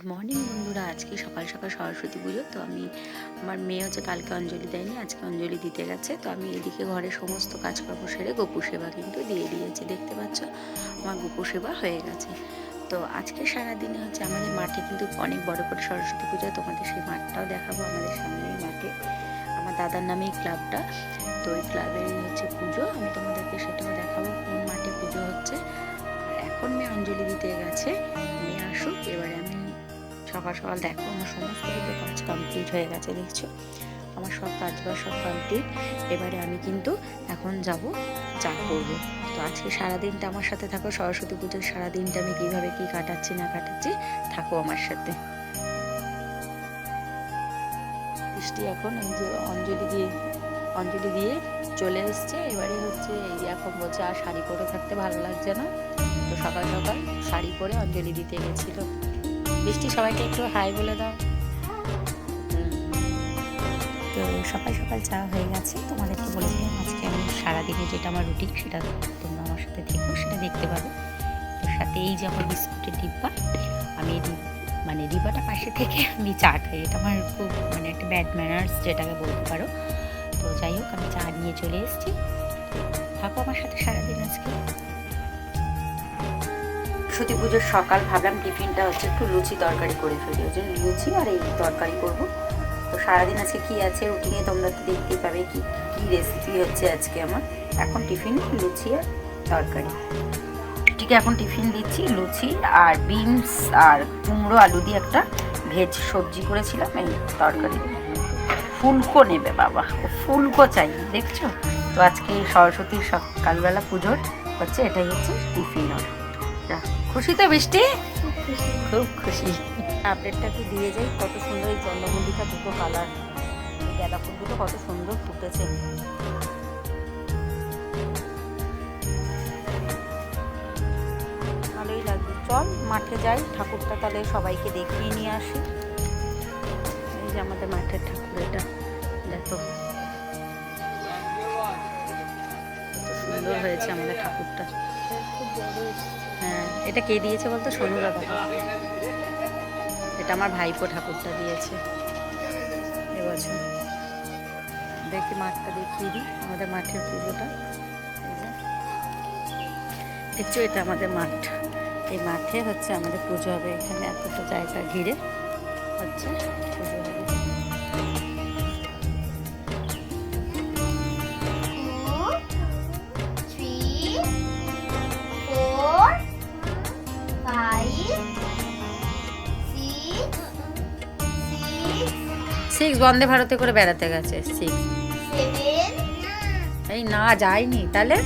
Morning বন্ধুরা, আজকে সকাল সকাল সরস্বতী পুজো। তো আমি আমার মেয়ে হচ্ছে কালকে অঞ্জলি দেয়নি, আজকে অঞ্জলি দিতে গেছে। তো আমি এদিকে ঘরের সমস্ত কাজকর্ম সেরে গোপু সেবা কিন্তু দিয়ে দিয়েছি। দেখতে পাচ্ছ আমার গোপু সেবা হয়ে গেছে। তো আজকে সারাদিনে হচ্ছে আমাদের মাঠে কিন্তু অনেক বড় করে সরস্বতী পুজো, তোমাদের সেই মাঠটাও দেখাবো। আমাদের সামনেই মাঠে আমার দাদার নামেই ক্লাবটা, তো ওই ক্লাবেরই হচ্ছে পুজো। আমি তোমাদেরকে সেটাও দেখাবো কোন মাঠে পুজো হচ্ছে। আর এখন মেয়ে অঞ্জলি দিতে গেছে, মেয়ে আসুক এবারে আমি সকাল সকাল দেখো আমার সমস্ত কিন্তু কাজ কমপ্লিট হয়ে গেছে। দেখছো আমার সব কাজ বাজ সব কমপ্লিট। এবারে আমি কিন্তু এখন যাব চা করবো। তো আজকে সারাদিনটা আমার সাথে থাকো, সরস্বতী পুজোর সারাদিনটা আমি কীভাবে কী কাটাচ্ছি না কাটাচ্ছি থাকো আমার সাথে। বৃষ্টি এখন এই যে অঞ্জলি দিয়ে চলে এসছে। এবারে হচ্ছে এই যে এখন বলছে আর শাড়ি পরে থাকতে ভালো লাগছে না, তো সকাল সকাল শাড়ি পরে অঞ্জলি দিতে গেছিল। বৃষ্টি সবাইকে একটু হাই বলে দাও। তো সকাল সকাল চা হয়ে গেছে। তোমাদেরকে বলেছিলাম আজকে আমি সারাদিনে যেটা আমার রুটিন সেটা তোমরা আমার সাথে থেকো, সেটা দেখতে পাবে। তো সাথে এই যে আমার বিস্কুটের ডিব্বা, আমি মানে ডিব্বাটা পাশে থেকে আমি চা খাই। এটা আমার খুব মানে একটা ব্যাড ম্যানার্স যেটাকে বলতে পারো। তো যাই হোক আমি চা নিয়ে চলে এসেছি, থাকো আমার সাথে সারাদিন আজকে। সরস্বতী পুজোর সকাল ভাবলাম টিফিনটা হচ্ছে একটু লুচি তরকারি করে ফেলি, ওই জন্য লুচি আর এই তরকারি করব। তো সারাদিন আজকে কী আছে রুটিনে তোমরা তো দেখতেই পাবে কি কী রেসিপি হচ্ছে আজকে আমার। এখন টিফিন লুচি আর তরকারি। ঠিক এখন টিফিন দিচ্ছি লুচি আর বিনস আর কুমড়ো আলু দিয়ে একটা ভেজ সবজি করেছিলাম, এই তরকারি। ফুলকো নেবে বাবা, ফুলকো চাই, দেখছো। তো আজকে সরস্বতীর সকালবেলা পুজোর হচ্ছে এটাই হচ্ছে টিফিন। খুশি তো বৃষ্টি? খুব খুশি। আপডেটটা একটু দিয়ে যাই, কত সুন্দর এই চন্দ্রমল্লিকা দুটো কালার, এই গাঁদা ফুল দুটো কত সুন্দর ফুটেছে। ভালোই লাগবে। চল মাঠে যাই, ঠাকুরটা তাহলে সবাইকে দেখিয়ে নিয়ে আসি। এই যে আমাদের মাঠের ঠাকুর, এটা দেখো কত সুন্দর হয়েছে আমাদের ঠাকুরটা। হ্যাঁ, এটা কে দিয়েছে বলতো? সোনু দাদা। এটা আমার ভাইপো ঠাকুরটা দিয়েছে এবছর। দেখি মাঠটা দেখিয়ে দিই, আমাদের মাঠের পুজোটা। দেখছো এটা আমাদের মাঠ, এই মাঠে হচ্ছে আমাদের পুজো হবে। এখানে এতটা জায়গা ঘিরে হচ্ছে পুজো হবে। সিক্স বন্দে ভারতে করে বেড়াতে গেছে। সিক্স এই না যায়নি, তাহলে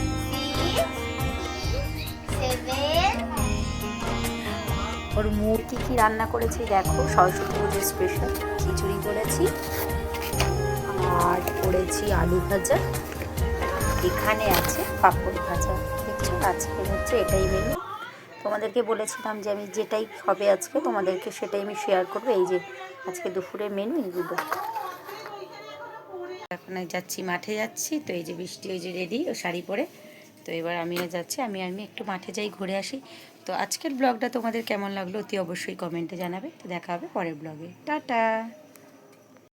ওর মুখ কি কি রান্না করেছি দেখো। সরস্বতী পুজোর স্পেশাল খিচুড়ি করেছি আর করেছি আলু ভাজা, এখানে আছে পাঁপড় ভাজা। দেখছো আজকে হচ্ছে এটাই মেনু। তোমাদেরকে বলেছিলাম যে আমি যেটাই হবে আজকে তোমাদেরকে সেটাই আমি শেয়ার করবো। এই যে আজকে দুপুরের মেনু এইগুলো। এখন যাচ্ছি, মাঠে যাচ্ছি। তো এই যে বৃষ্টি ওই যে রেডি, ও শাড়ি পরে। তো এবার আমিও যাচ্ছি, আমি একটু মাঠে যাই, ঘুরে আসি। তো আজকের ব্লগটা তোমাদের কেমন লাগলো অতি অবশ্যই কমেন্টে জানাবে। তো দেখা হবে পরের ব্লগে। টাটা।